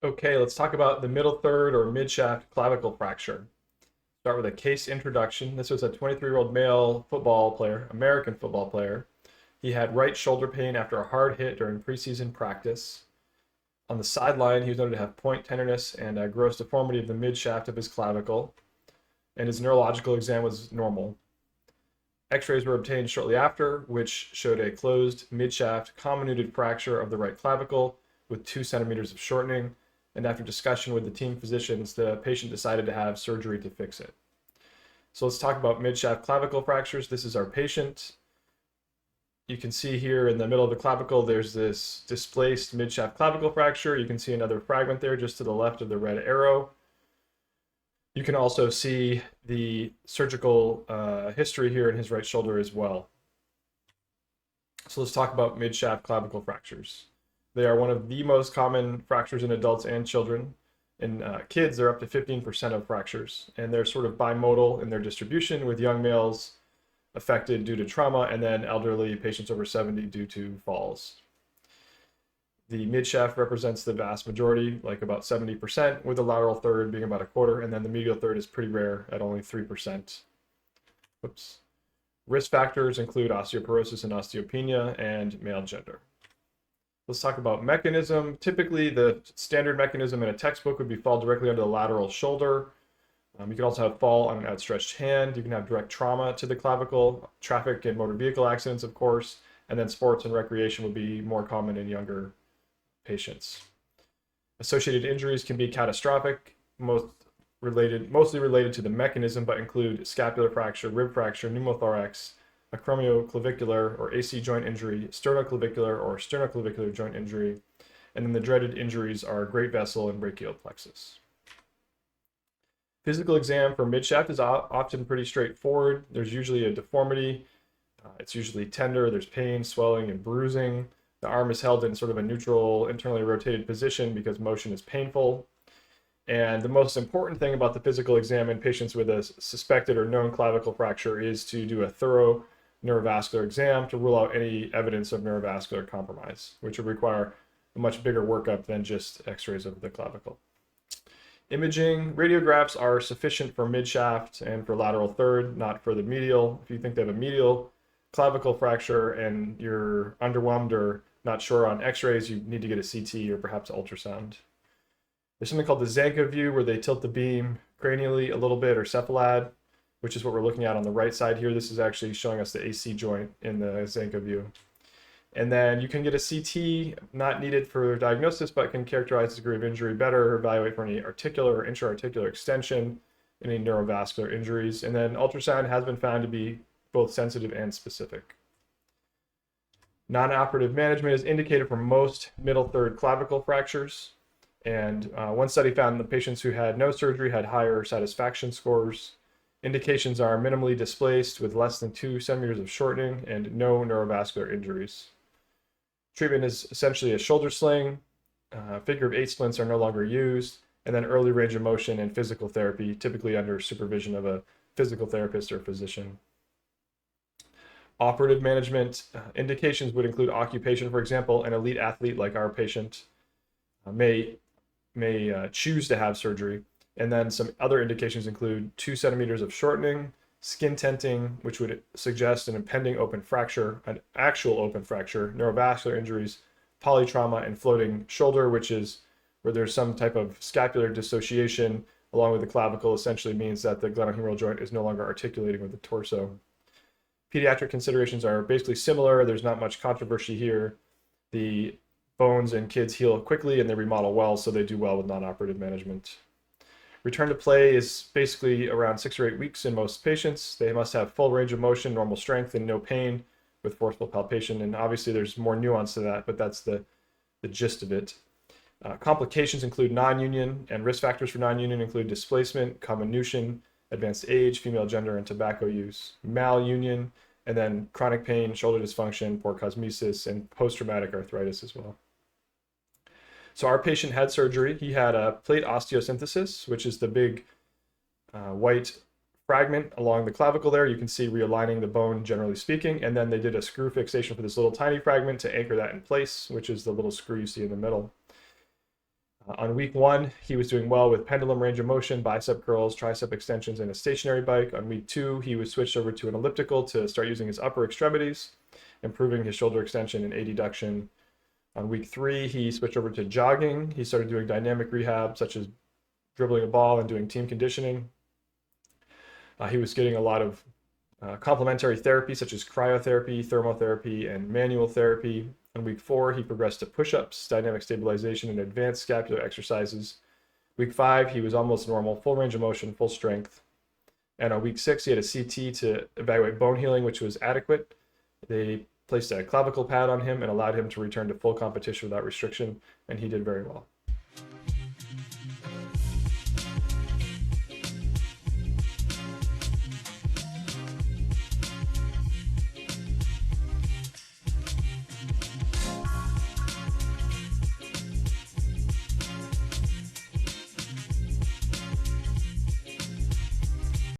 Okay, let's talk about the middle third or mid-shaft clavicle fracture. Start with a case introduction. This was a 23-year-old male football player, American football player. He had right shoulder pain after a hard hit during preseason practice. On the sideline, he was noted to have point tenderness and a gross deformity of the mid-shaft of his clavicle, and his neurological exam was normal. X-rays were obtained shortly after, which showed a closed mid-shaft comminuted fracture of the right clavicle with 2 centimeters of shortening, and after discussion with the team physicians, the patient decided to have surgery to fix it. So let's talk about mid-shaft clavicle fractures. This is our patient. You can see here in the middle of the clavicle, there's this displaced mid-shaft clavicle fracture. You can see another fragment there just to the left of the red arrow. You can also see the surgical history here in his right shoulder as well. So let's talk about mid-shaft clavicle fractures. They are one of the most common fractures in adults and children. In kids, they're up to 15% of fractures, and they're sort of bimodal in their distribution, with young males affected due to trauma, and then elderly patients over 70 due to falls. The midshaft represents the vast majority, like about 70%, with the lateral third being about a quarter, and then the medial third is pretty rare at only 3%. Oops. Risk factors include osteoporosis and osteopenia and male gender. Let's talk about mechanism. Typically, the standard mechanism in a textbook would be fall directly under the lateral shoulder. You can also have fall on an outstretched hand. You can have direct trauma to the clavicle, traffic and motor vehicle accidents, of course, and then sports and recreation would be more common in younger patients. Associated injuries can be catastrophic, mostly related to the mechanism, but include scapular fracture, rib fracture, pneumothorax, acromioclavicular or AC joint injury, sternoclavicular or sternoclavicular joint injury, and then the dreaded injuries are great vessel and brachial plexus. Physical exam for midshaft is often pretty straightforward. There's usually a deformity. It's usually tender. There's pain, swelling, and bruising. The arm is held in sort of a neutral, internally rotated position because motion is painful. And the most important thing about the physical exam in patients with a suspected or known clavicle fracture is to do a thorough neurovascular exam to rule out any evidence of neurovascular compromise, which would require a much bigger workup than just x-rays of the clavicle. Imaging, radiographs are sufficient for midshaft and for lateral third, not for the medial. If you think they have a medial clavicle fracture and you're underwhelmed or not sure on x-rays, you need to get a CT or perhaps ultrasound. There's something called the Zanka view where they tilt the beam cranially a little bit, or cephalad, which is what we're looking at on the right side here. This is actually showing us the AC joint in the Zanka view. And then you can get a CT, not needed for diagnosis, but can characterize the degree of injury better, evaluate for any articular or intra-articular extension, any neurovascular injuries. And then ultrasound has been found to be both sensitive and specific. Non-operative management is indicated for most middle third clavicle fractures. And one study found the patients who had no surgery had higher satisfaction scores. Indications are minimally displaced with less than 2 centimeters of shortening and no neurovascular injuries. Treatment is essentially a shoulder sling. Figure of 8 splints are no longer used. And then early range of motion and physical therapy, typically under supervision of a physical therapist or physician. Operative management indications would include occupation. For example, an elite athlete like our patient may choose to have surgery. And then some other indications include 2 centimeters of shortening, skin tenting, which would suggest an impending open fracture, an actual open fracture, neurovascular injuries, polytrauma, and floating shoulder, which is where there's some type of scapular dissociation along with the clavicle, essentially means that the glenohumeral joint is no longer articulating with the torso. Pediatric considerations are basically similar. There's not much controversy here. The bones in kids heal quickly and they remodel well, so they do well with non-operative management. Return to play is basically around 6 or 8 weeks in most patients. They must have full range of motion, normal strength, and no pain with forceful palpation. And obviously there's more nuance to that, but that's the gist of it. Complications include non-union, and risk factors for non-union include displacement, comminution, advanced age, female gender, and tobacco use. Malunion, and then chronic pain, shoulder dysfunction, poor cosmesis, and post-traumatic arthritis as well. So our patient had surgery. He had a plate osteosynthesis, which is the big white fragment along the clavicle there. You can see realigning the bone, generally speaking. And then they did a screw fixation for this little tiny fragment to anchor that in place, which is the little screw you see in the middle. On week 1, he was doing well with pendulum range of motion, bicep curls, tricep extensions, and a stationary bike. On week 2, he was switched over to an elliptical to start using his upper extremities, improving his shoulder extension and adduction. On week 3, he switched over to jogging. He started doing dynamic rehab, such as dribbling a ball and doing team conditioning. He was getting a lot of complementary therapy, such as cryotherapy, thermotherapy, and manual therapy. On week 4, he progressed to push-ups, dynamic stabilization, and advanced scapular exercises. Week 5, he was almost normal, full range of motion, full strength. And on week 6, he had a CT to evaluate bone healing, which was adequate. They placed a clavicle pad on him and allowed him to return to full competition without restriction, and he did very well.